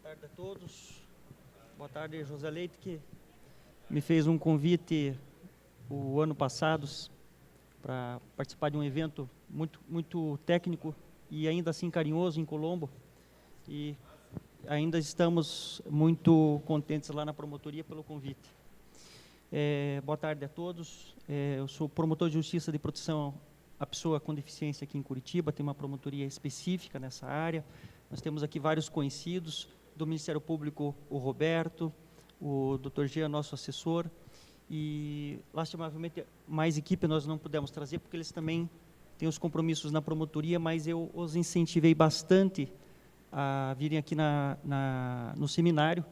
tarde a todos. Boa tarde, José Leite, que me fez um convite o ano passado para participar de um evento muito técnico e ainda assim carinhoso em Colombo. E ainda estamos muito contentes lá na promotoria pelo convite. Boa tarde a todos. Eu sou promotor de justiça de proteção à pessoa com deficiência aqui em Curitiba, tem uma promotoria específica nessa área. Nós temos aqui vários conhecidos do Ministério Público, o Roberto, o Dr. Jean, nosso assessor, e, lastimavelmente, mais equipe nós não pudemos trazer, porque eles também têm os compromissos na promotoria, mas eu os incentivei bastante a virem aqui no seminário,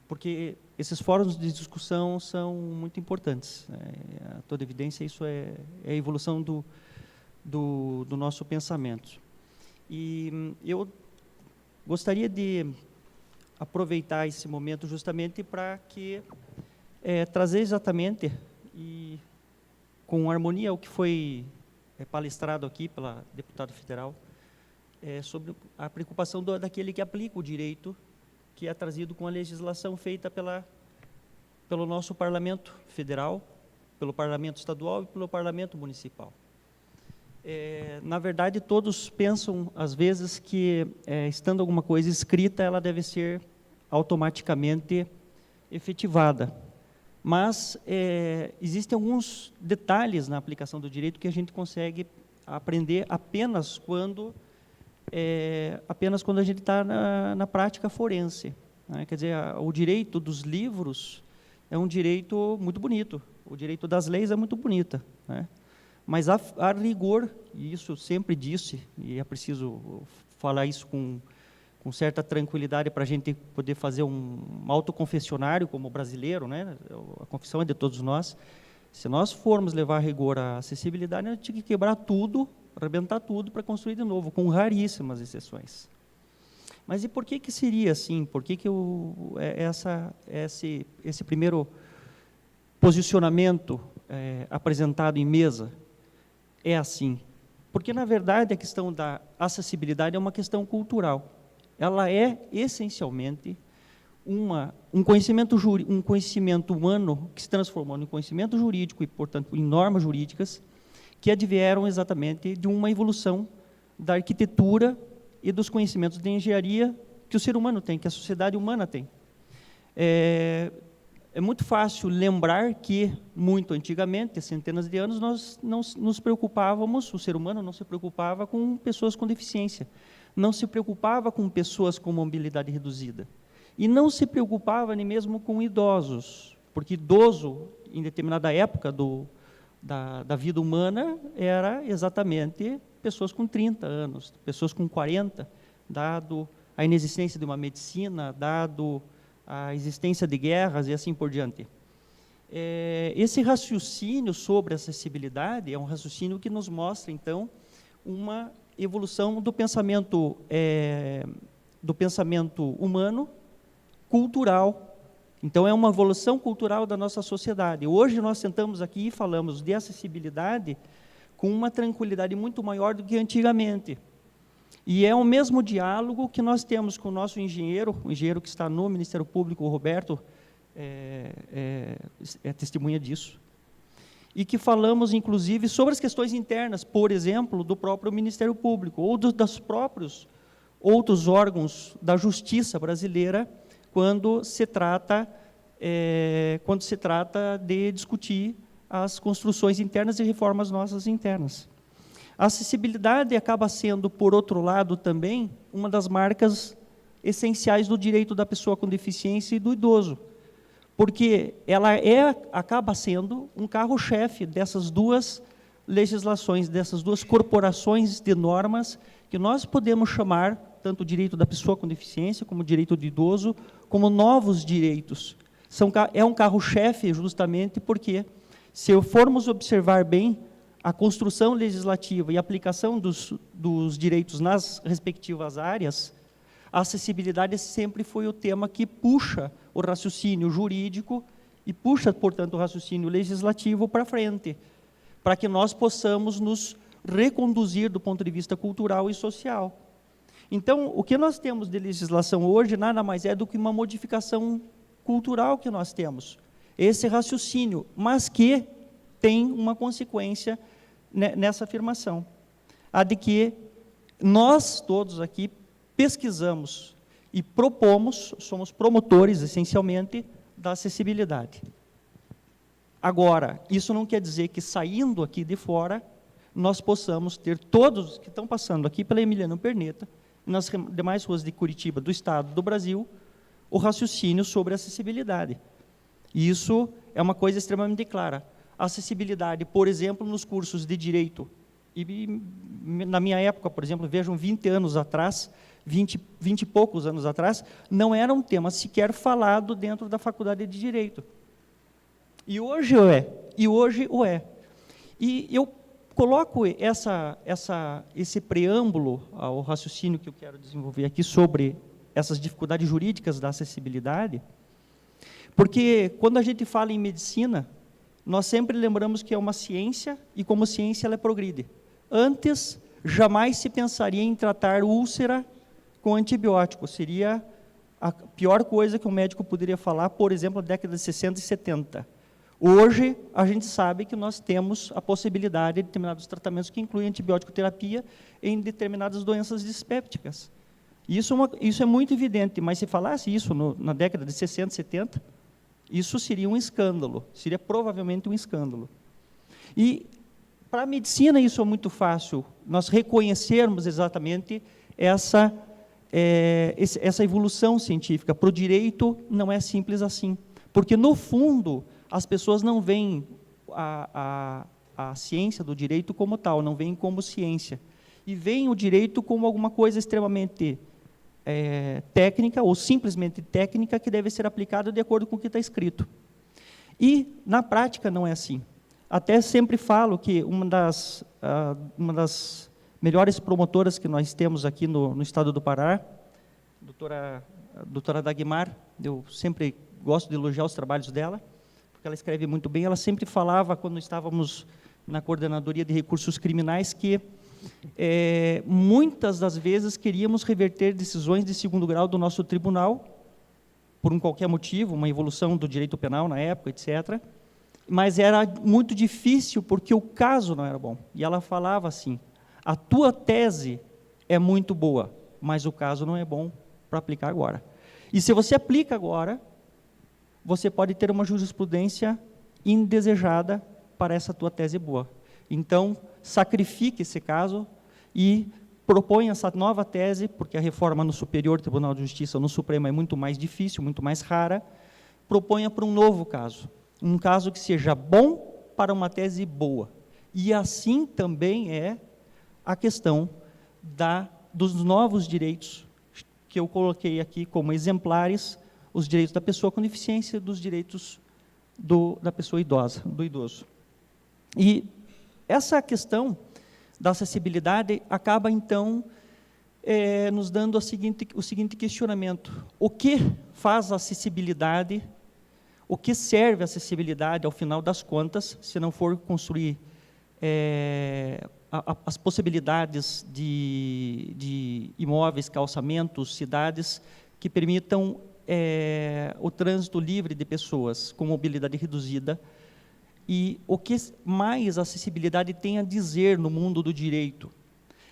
porque esses fóruns de discussão são muito importantes. A toda evidência, isso é a evolução do nosso pensamento. E eu gostaria de aproveitar esse momento justamente para trazer exatamente e com harmonia o que foi palestrado aqui pela deputada federal, sobre a preocupação daquele que aplica o direito que é trazido com a legislação feita pelo nosso Parlamento Federal, pelo Parlamento Estadual e pelo Parlamento Municipal. Na verdade, todos pensam, às vezes, que, estando alguma coisa escrita, ela deve ser automaticamente efetivada. Mas existem alguns detalhes na aplicação do direito que a gente consegue aprender apenas quando a gente está na prática forense, né? Quer dizer, o direito dos livros é um direito muito bonito, o direito das leis é muito bonita, né? Mas a rigor, e isso sempre disse, e é preciso falar isso com certa tranquilidade para a gente poder fazer um autoconfessionário como brasileiro, né? A confissão é de todos nós. Se nós formos levar a rigor à acessibilidade, a gente tinha que quebrar tudo, arrebentar tudo para construir de novo, com raríssimas exceções. Mas e por que seria assim? Por que esse primeiro posicionamento apresentado em mesa é assim? Porque, na verdade, a questão da acessibilidade é uma questão cultural. Ela é, essencialmente, um conhecimento humano que se transformou em conhecimento jurídico e, portanto, em normas jurídicas, que advieram exatamente de uma evolução da arquitetura e dos conhecimentos de engenharia que o ser humano tem, que a sociedade humana tem. É muito fácil lembrar que, muito antigamente, centenas de anos, nós não nos preocupávamos, o ser humano não se preocupava com pessoas com deficiência, não se preocupava com pessoas com mobilidade reduzida, e não se preocupava nem mesmo com idosos, porque idoso, em determinada época da vida humana, era exatamente pessoas com 30 anos, pessoas com 40, dado a inexistência de uma medicina, dado a existência de guerras e assim por diante. Esse raciocínio sobre acessibilidade é um raciocínio que nos mostra, então, uma evolução do pensamento humano cultural. Então, é uma evolução cultural da nossa sociedade. Hoje, nós sentamos aqui e falamos de acessibilidade com uma tranquilidade muito maior do que antigamente. E é o mesmo diálogo que nós temos com o nosso engenheiro, o engenheiro que está no Ministério Público, o Roberto, é testemunha disso. E que falamos, inclusive, sobre as questões internas, por exemplo, do próprio Ministério Público, ou dos próprios outros órgãos da justiça brasileira, quando se trata de discutir as construções internas e reformas nossas internas. A acessibilidade acaba sendo, por outro lado, também uma das marcas essenciais do direito da pessoa com deficiência e do idoso, porque ela acaba sendo um carro-chefe dessas duas legislações, dessas duas corporações de normas, que nós podemos chamar, tanto o direito da pessoa com deficiência, como o direito do idoso, como novos direitos. É um carro-chefe justamente porque, se formos observar bem, a construção legislativa e a aplicação dos direitos nas respectivas áreas, a acessibilidade sempre foi o tema que puxa o raciocínio jurídico e puxa, portanto, o raciocínio legislativo para frente, para que nós possamos nos reconduzir do ponto de vista cultural e social. Então, o que nós temos de legislação hoje nada mais é do que uma modificação cultural que nós temos. Esse raciocínio, mas que tem uma consequência nessa afirmação. A de que nós todos aqui pesquisamos e propomos, somos promotores, essencialmente, da acessibilidade. Agora, isso não quer dizer que, saindo aqui de fora, nós possamos ter todos que estão passando aqui pela Emiliano Perneta, nas demais ruas de Curitiba, do Estado, do Brasil, o raciocínio sobre acessibilidade. E isso é uma coisa extremamente clara. A acessibilidade, por exemplo, nos cursos de Direito, e na minha época, por exemplo, vejam, 20 anos atrás, 20 e poucos anos atrás, não era um tema sequer falado dentro da faculdade de Direito. E hoje o é. E eu coloco esse preâmbulo ao raciocínio que eu quero desenvolver aqui sobre essas dificuldades jurídicas da acessibilidade, porque quando a gente fala em medicina, nós sempre lembramos que é uma ciência e, como ciência, ela progride. Antes, jamais se pensaria em tratar úlcera com antibiótico. Seria a pior coisa que um médico poderia falar, por exemplo, na década de 60 e 70. Hoje, a gente sabe que nós temos a possibilidade de determinados tratamentos que incluem antibiótico terapia em determinadas doenças dispépticas. Isso é muito evidente, mas se falasse isso na década de 60, 70, isso seria um escândalo, seria provavelmente um escândalo. E, para a medicina, isso é muito fácil, nós reconhecermos exatamente essa evolução científica. Para o direito, não é simples assim, porque, no fundo, as pessoas não veem a ciência do direito como tal, não veem como ciência, e veem o direito como alguma coisa extremamente técnica, ou simplesmente técnica, que deve ser aplicada de acordo com o que está escrito. E, na prática, não é assim. Até sempre falo que uma das melhores promotoras que nós temos aqui no estado do Pará, a doutora Dagmar, eu sempre gosto de elogiar os trabalhos dela, porque ela escreve muito bem. Ela sempre falava, quando estávamos na Coordenadoria de Recursos Criminais, que muitas das vezes queríamos reverter decisões de segundo grau do nosso tribunal, por qualquer motivo, uma evolução do direito penal na época, etc., mas era muito difícil porque o caso não era bom. E ela falava assim: a tua tese é muito boa, mas o caso não é bom para aplicar agora. E se você aplica agora, você pode ter uma jurisprudência indesejada para essa tua tese boa. Então, sacrifique esse caso e proponha essa nova tese, porque a reforma no Superior Tribunal de Justiça, no Supremo, é muito mais difícil, muito mais rara. Proponha para um novo caso, um caso que seja bom para uma tese boa. E assim também é a questão dos novos direitos, que eu coloquei aqui como exemplares, os direitos da pessoa com deficiência e dos direitos da pessoa idosa, do idoso. E essa questão da acessibilidade acaba, então, nos dando o seguinte questionamento: o que faz a acessibilidade, o que serve a acessibilidade, ao final das contas, se não for construir as possibilidades de imóveis, calçamentos, cidades que permitam o trânsito livre de pessoas com mobilidade reduzida. E o que mais a acessibilidade tem a dizer no mundo do direito?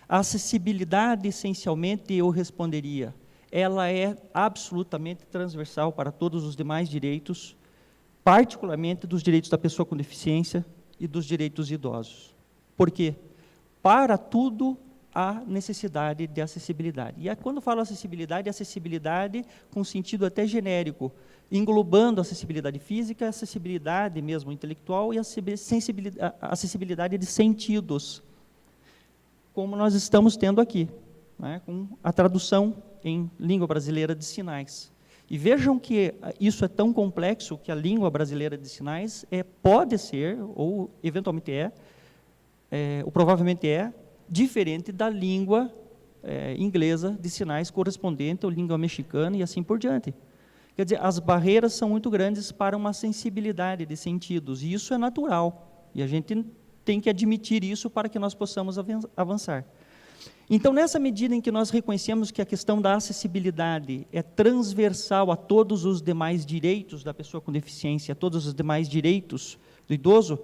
A acessibilidade, essencialmente, eu responderia, ela é absolutamente transversal para todos os demais direitos, particularmente dos direitos da pessoa com deficiência e dos direitos idosos. Por quê? Para tudo há necessidade de acessibilidade. E quando falo acessibilidade com sentido até genérico, englobando a acessibilidade física, a acessibilidade mesmo intelectual e a acessibilidade de sentidos, como nós estamos tendo aqui, né, com a tradução em língua brasileira de sinais. E vejam que isso é tão complexo que a língua brasileira de sinais pode ser, ou eventualmente ou provavelmente diferente da língua inglesa de sinais correspondente ou língua mexicana e assim por diante. Quer dizer, as barreiras são muito grandes para uma sensibilidade de sentidos, e isso é natural, e a gente tem que admitir isso para que nós possamos avançar. Então, nessa medida em que nós reconhecemos que a questão da acessibilidade é transversal a todos os demais direitos da pessoa com deficiência, a todos os demais direitos do idoso,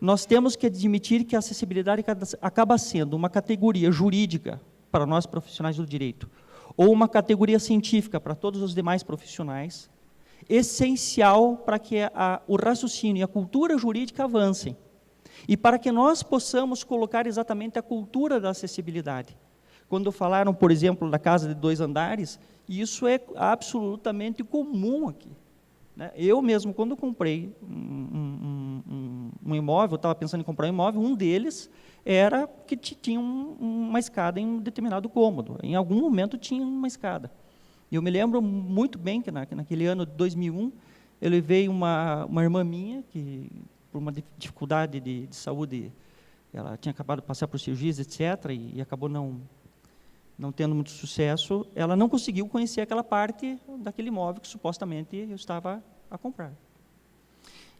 nós temos que admitir que a acessibilidade acaba sendo uma categoria jurídica para nós profissionais do direito, ou uma categoria científica para todos os demais profissionais, essencial para que o raciocínio e a cultura jurídica avancem, e para que nós possamos colocar exatamente a cultura da acessibilidade. Quando falaram, por exemplo, da casa de 2 andares, isso é absolutamente comum aqui, né? Eu mesmo, quando comprei um imóvel, estava pensando em comprar um imóvel, um deles era que tinha uma escada em um determinado cômodo. Em algum momento tinha uma escada. E eu me lembro muito bem que naquele ano de 2001, eu levei uma irmã minha, que por uma dificuldade de saúde, ela tinha acabado de passar por cirurgias, etc., e acabou não tendo muito sucesso, ela não conseguiu conhecer aquela parte daquele imóvel que supostamente eu estava a comprar.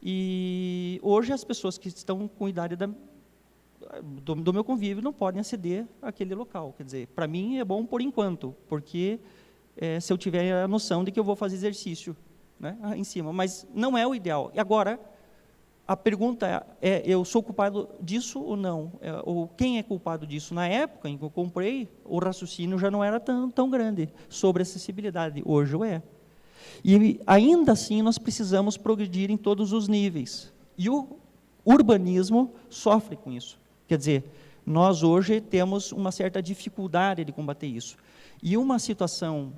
E hoje as pessoas que estão com idade do meu convívio não podem aceder àquele local. Quer dizer, para mim é bom por enquanto, porque se eu tiver a noção de que eu vou fazer exercício, né, em cima, mas não é o ideal. E agora, a pergunta é, eu sou culpado disso ou não? Ou quem é culpado disso? Na época em que eu comprei, o raciocínio já não era tão grande sobre acessibilidade, hoje é. E ainda assim nós precisamos progredir em todos os níveis. E o urbanismo sofre com isso. Quer dizer, nós hoje temos uma certa dificuldade de combater isso. E uma situação,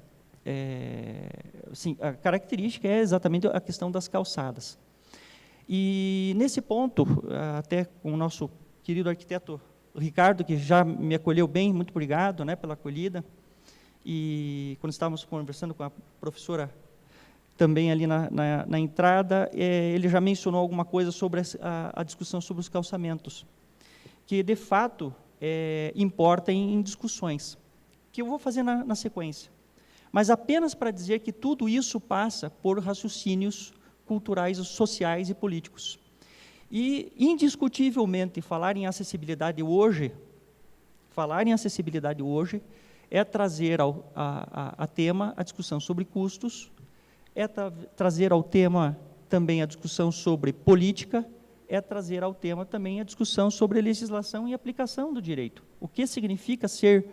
assim, a característica é exatamente a questão das calçadas. E, nesse ponto, até com o nosso querido arquiteto Ricardo, que já me acolheu bem, muito obrigado, né, pela acolhida, e quando estávamos conversando com a professora, também ali na entrada, ele já mencionou alguma coisa sobre a discussão sobre os calçamentos, que, de fato, importa em discussões, que eu vou fazer na sequência, mas apenas para dizer que tudo isso passa por raciocínios culturais, sociais e políticos. E, indiscutivelmente, falar em acessibilidade hoje é trazer a tema a discussão sobre custos, trazer ao tema também a discussão sobre política, trazer ao tema também a discussão sobre legislação e aplicação do direito. O que significa ser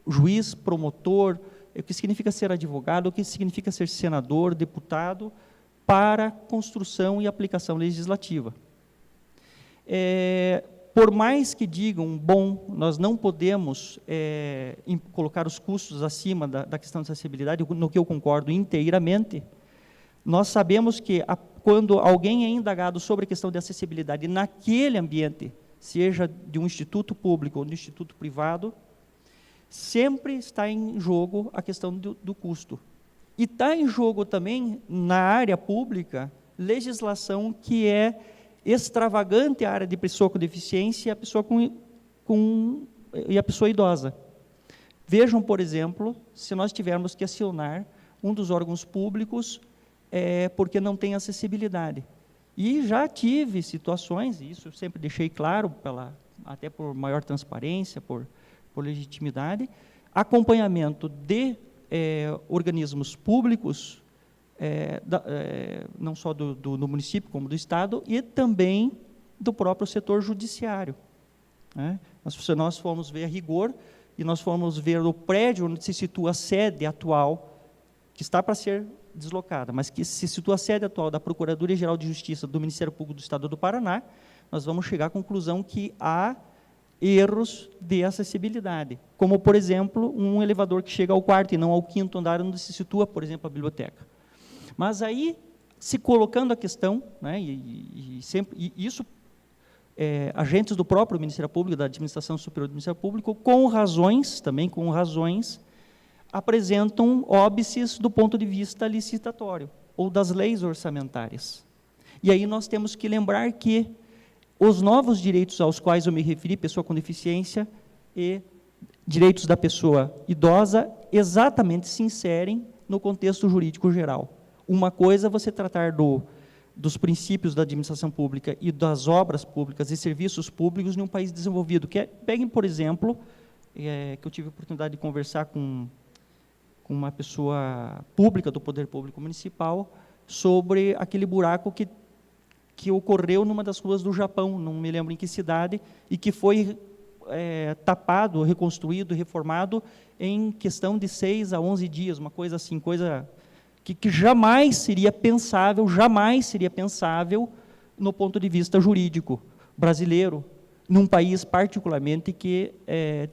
juiz, promotor, o que significa ser advogado, o que significa ser senador, deputado, para construção e aplicação legislativa. Por mais que digam, bom, nós não podemos colocar os custos acima da questão de acessibilidade, no que eu concordo inteiramente, nós sabemos que quando alguém é indagado sobre a questão de acessibilidade naquele ambiente, seja de um instituto público ou de um instituto privado, sempre está em jogo a questão do custo. E está em jogo também, na área pública, legislação que é extravagante à área de pessoa com deficiência e a pessoa e a pessoa idosa. Vejam, por exemplo, se nós tivermos que acionar um dos órgãos públicos porque não tem acessibilidade. E já tive situações, e isso eu sempre deixei claro, até por maior transparência, por legitimidade, acompanhamento de organismos públicos, não só do município, como do Estado, e também do próprio setor judiciário, né? Nós fomos ver a rigor, e nós fomos ver o prédio onde se situa a sede atual, que está para ser deslocada, mas que se situa a sede atual da Procuradoria-Geral de Justiça do Ministério Público do Estado do Paraná, nós vamos chegar à conclusão que há erros de acessibilidade, como, por exemplo, um elevador que chega ao 4º e não ao 5º andar, onde se situa, por exemplo, a biblioteca. Mas aí, se colocando a questão, né, e isso, agentes do próprio Ministério Público, da Administração Superior do Ministério Público, com razões, apresentam óbices do ponto de vista licitatório, ou das leis orçamentárias. E aí nós temos que lembrar que os novos direitos aos quais eu me referi, pessoa com deficiência e direitos da pessoa idosa, exatamente se inserem no contexto jurídico geral. Uma coisa é você tratar dos princípios da administração pública e das obras públicas e serviços públicos em um país desenvolvido. Peguem, por exemplo, que eu tive a oportunidade de conversar com uma pessoa pública do Poder Público Municipal sobre aquele buraco que ocorreu numa das ruas do Japão, não me lembro em que cidade, e que foi tapado, reconstruído, reformado em questão de 6 a 11 dias, uma coisa assim, coisa que jamais seria pensável no ponto de vista jurídico brasileiro, num país particularmente que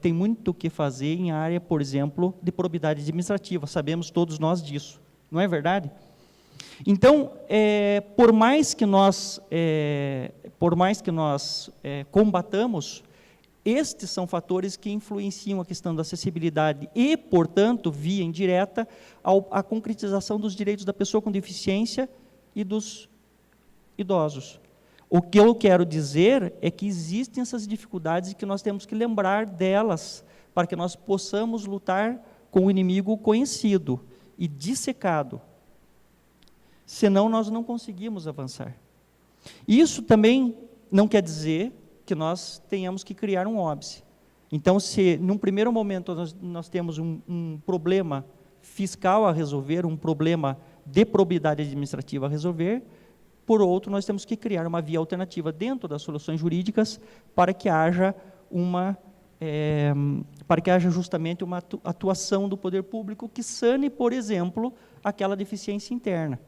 tem muito o que fazer em área, por exemplo, de probidade administrativa. Sabemos todos nós disso, não é verdade? Então, por mais que nós combatamos, estes são fatores que influenciam a questão da acessibilidade e, portanto, via indireta, a concretização dos direitos da pessoa com deficiência e dos idosos. O que eu quero dizer é que existem essas dificuldades e que nós temos que lembrar delas para que nós possamos lutar com o inimigo conhecido e dissecado. Senão, nós não conseguimos avançar. Isso também não quer dizer que nós tenhamos que criar um óbice. Então, se num primeiro momento nós temos um problema fiscal a resolver, um problema de probidade administrativa a resolver, por outro, nós temos que criar uma via alternativa dentro das soluções jurídicas para que haja justamente uma atuação do poder público que sane, por exemplo, aquela deficiência interna.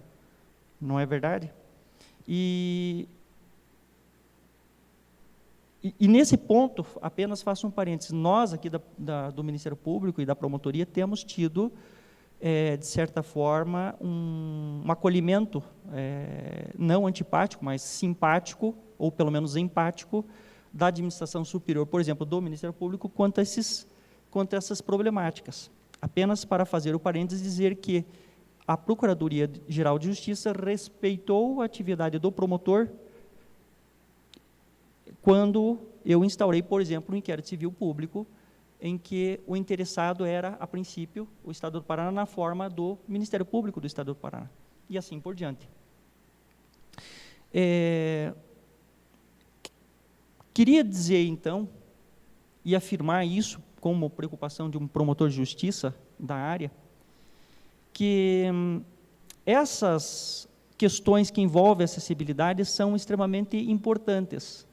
Não é verdade? E nesse ponto, apenas faço um parênteses, nós aqui do Ministério Público e da Promotoria temos tido, de certa forma, um acolhimento, não antipático, mas simpático, ou pelo menos empático, da administração superior, por exemplo, do Ministério Público, quanto a essas problemáticas. Apenas para fazer o parênteses, dizer que a Procuradoria-Geral de Justiça respeitou a atividade do promotor quando eu instaurei, por exemplo, um inquérito civil público, em que o interessado era, a princípio, o Estado do Paraná, na forma do Ministério Público do Estado do Paraná, e assim por diante. Queria dizer, então, e afirmar isso como preocupação de um promotor de justiça da área, que essas questões que envolvem a acessibilidade são extremamente importantes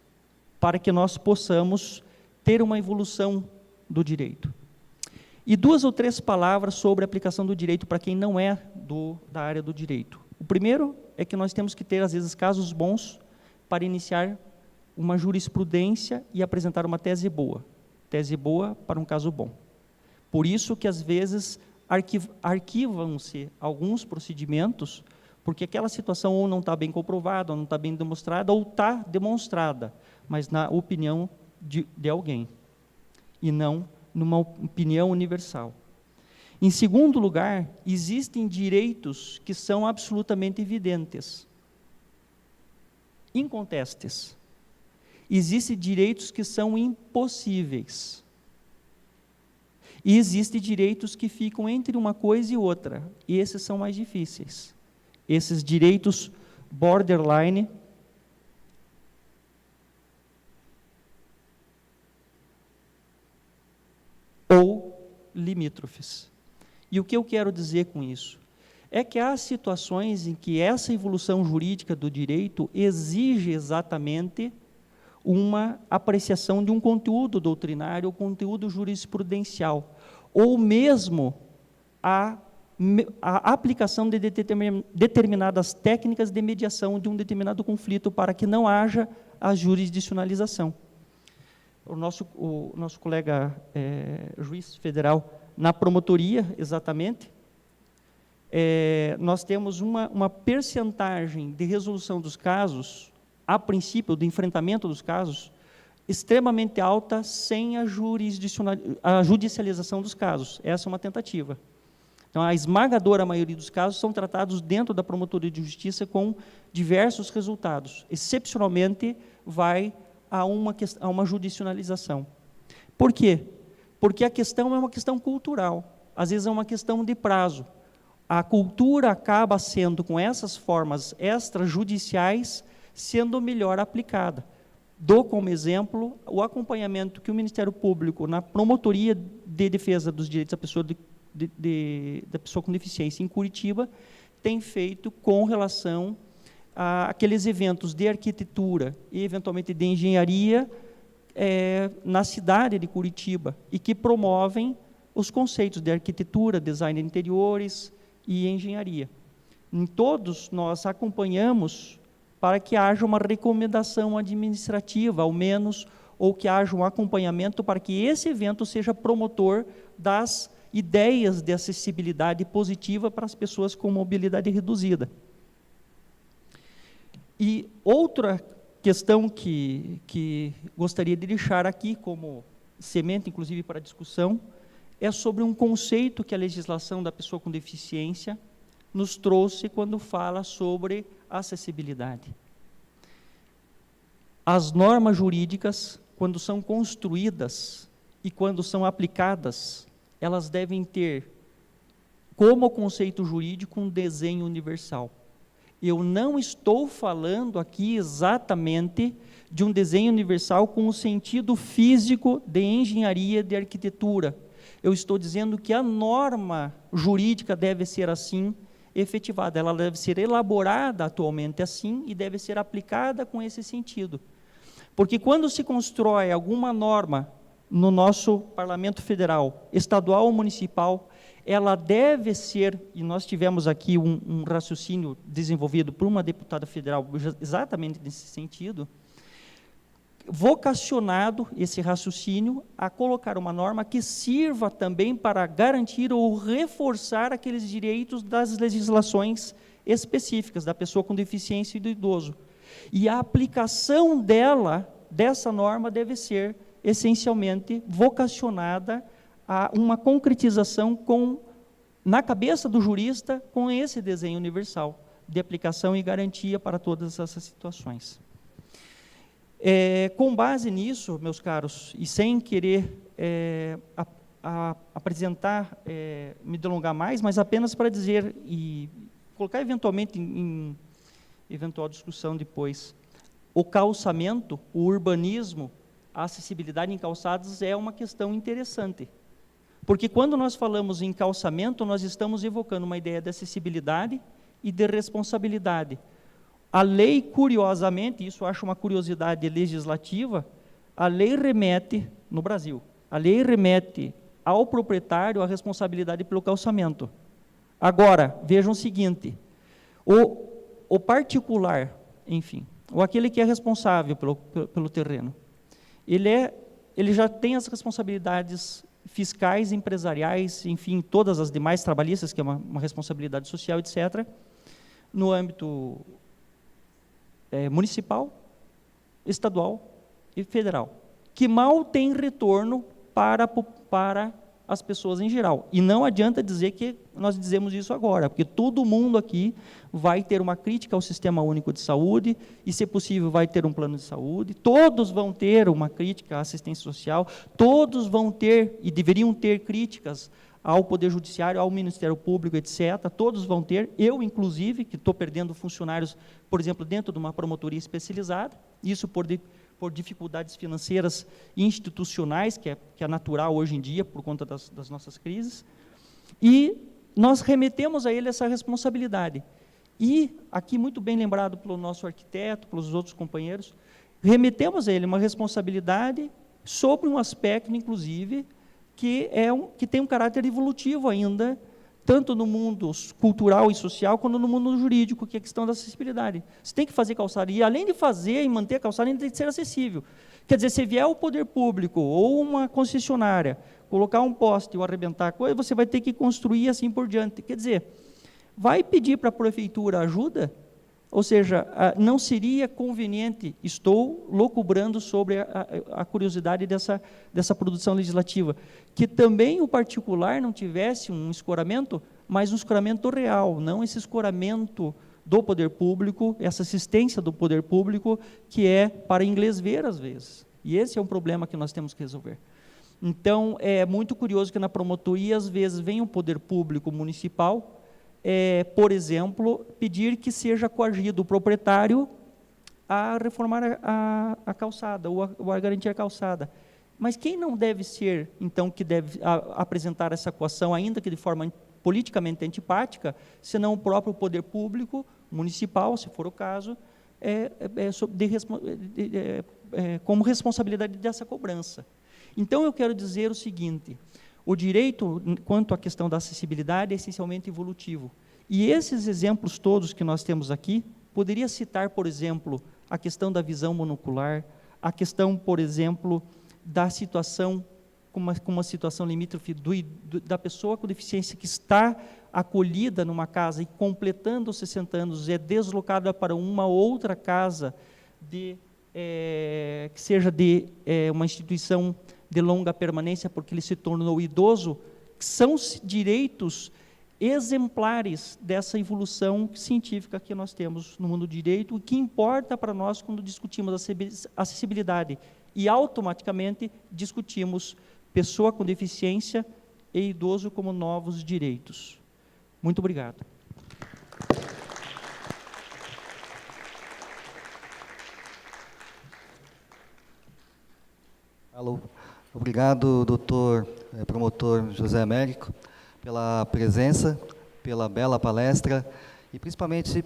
para que nós possamos ter uma evolução do direito. E 2 ou 3 palavras sobre a aplicação do direito para quem não é da área do direito. O primeiro é que nós temos que ter, às vezes, casos bons para iniciar uma jurisprudência e apresentar uma tese boa para um caso bom. Por isso que, às vezes, arquivam-se alguns procedimentos, porque aquela situação ou não está bem comprovada, ou não está bem demonstrada, ou está demonstrada, mas na opinião de alguém, e não numa opinião universal. Em segundo lugar, existem direitos que são absolutamente evidentes, incontestes. Existem direitos que são impossíveis. E existem direitos que ficam entre uma coisa e outra, e esses são mais difíceis. Esses direitos borderline, ou limítrofes. E o que eu quero dizer com isso? É que há situações em que essa evolução jurídica do direito exige exatamente uma apreciação de um conteúdo doutrinário ou conteúdo jurisprudencial, ou mesmo a aplicação de determinadas técnicas de mediação de um determinado conflito para que não haja a jurisdicionalização. O nosso colega juiz federal, na promotoria, exatamente, nós temos uma percentagem de resolução dos casos, a princípio, do enfrentamento dos casos, extremamente alta sem a judicialização dos casos. Essa é uma tentativa. Então, a esmagadora maioria dos casos são tratados dentro da promotoria de justiça com diversos resultados. Excepcionalmente, vai a uma judicialização. Por quê? Porque a questão é uma questão cultural, às vezes é uma questão de prazo. A cultura acaba sendo, com essas formas extrajudiciais, sendo melhor aplicada. dou como exemplo o acompanhamento que o Ministério Público, na promotoria de defesa dos direitos da pessoa, da pessoa com deficiência em Curitiba, tem feito com relação àqueles eventos de arquitetura e, eventualmente, de engenharia na cidade de Curitiba, e que promovem os conceitos de arquitetura, design de interiores e engenharia. Em todos, nós acompanhamos para que haja uma recomendação administrativa, ao menos, ou que haja um acompanhamento para que esse evento seja promotor das ideias de acessibilidade positiva para as pessoas com mobilidade reduzida. E outra questão que gostaria de deixar aqui como semente, inclusive, para discussão, é sobre um conceito que a legislação da pessoa com deficiência nos trouxe quando fala sobre acessibilidade. As normas jurídicas, quando são construídas e quando são aplicadas, elas devem ter como conceito jurídico um desenho universal. Eu não estou falando aqui exatamente de um desenho universal com o sentido físico de engenharia, de arquitetura. Eu estou dizendo que a norma jurídica deve ser assim efetivada, ela deve ser elaborada atualmente assim e deve ser aplicada com esse sentido. Porque quando se constrói alguma norma no nosso Parlamento Federal, estadual ou municipal, ela deve ser, e nós tivemos aqui um raciocínio desenvolvido por uma deputada federal exatamente nesse sentido, vocacionado esse raciocínio a colocar uma norma que sirva também para garantir ou reforçar aqueles direitos das legislações específicas da pessoa com deficiência e do idoso. E a aplicação dessa norma deve ser essencialmente vocacionada a uma concretização na cabeça do jurista com esse desenho universal de aplicação e garantia para todas essas situações. Com base nisso, meus caros, e sem querer apresentar, me delongar mais, mas apenas para dizer e colocar eventualmente em eventual discussão depois, o calçamento, o urbanismo, a acessibilidade em calçadas é uma questão interessante. Porque quando nós falamos em calçamento, nós estamos evocando uma ideia de acessibilidade e de responsabilidade. A lei, curiosamente, isso eu acho uma curiosidade legislativa, a lei remete, no Brasil, a lei remete ao proprietário a responsabilidade pelo calçamento. Agora, vejam o seguinte, o particular, enfim, ou aquele que é responsável pelo terreno, ele já tem as responsabilidades fiscais, empresariais, enfim, todas as demais trabalhistas, que é uma responsabilidade social, etc., no âmbito municipal, estadual e federal, que mal tem retorno para as pessoas em geral. E não adianta dizer que nós dizemos isso agora, porque todo mundo aqui vai ter uma crítica ao Sistema Único de Saúde, e, se possível, vai ter um plano de saúde, todos vão ter uma crítica à assistência social, todos vão ter, e deveriam ter, críticas ao Poder Judiciário, ao Ministério Público, etc., todos vão ter, eu, inclusive, que estou perdendo funcionários, por exemplo, dentro de uma promotoria especializada, isso por dificuldades financeiras e institucionais, que é natural hoje em dia, por conta das nossas crises, e nós remetemos a ele essa responsabilidade. E, aqui muito bem lembrado pelo nosso arquiteto, pelos outros companheiros, remetemos a ele uma responsabilidade sobre um aspecto, inclusive, que tem um caráter evolutivo ainda, tanto no mundo cultural e social, quanto no mundo jurídico, que é a questão da acessibilidade. Você tem que fazer calçada, e além de fazer e manter a calçada, ainda tem que ser acessível. Quer dizer, se vier o poder público ou uma concessionária, colocar um poste ou arrebentar a coisa, você vai ter que construir assim por diante. Quer dizer, vai pedir para a prefeitura ajuda? Ou seja, não seria conveniente, estou locubrando sobre a curiosidade dessa produção legislativa, que também o particular não tivesse um escoramento, mas um escoramento real, não esse escoramento do poder público, essa assistência do poder público, que é para inglês ver às vezes. E esse é um problema que nós temos que resolver. Então, é muito curioso que na promotoria, às vezes, vem o poder público municipal, por exemplo, pedir que seja coagido o proprietário a reformar a calçada, ou a garantir a calçada. Mas quem não deve ser, então, que deve apresentar essa coação, ainda que de forma politicamente antipática, senão o próprio poder público, municipal, se for o caso, como responsabilidade dessa cobrança. Então, eu quero dizer o seguinte: o direito, quanto à questão da acessibilidade, é essencialmente evolutivo. E esses exemplos todos que nós temos aqui, poderia citar, por exemplo, a questão da visão monocular, a questão, por exemplo, da situação, com uma situação limítrofe da pessoa com deficiência que está acolhida numa casa e, completando os 60 anos, é deslocada para uma outra casa, que seja de uma instituição de longa permanência, porque ele se tornou idoso, são direitos exemplares dessa evolução científica que nós temos no mundo do direito, o que importa para nós quando discutimos acessibilidade, e automaticamente discutimos pessoa com deficiência e idoso como novos direitos. Muito obrigado. Alô. Obrigado, doutor promotor José Américo, pela presença, pela bela palestra e principalmente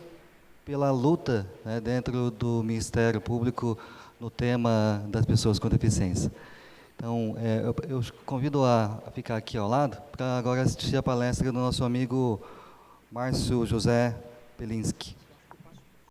pela luta, né, dentro do Ministério Público no tema das pessoas com deficiência. Então, eu convido a ficar aqui ao lado para agora assistir a palestra do nosso amigo Márcio José Pelinski.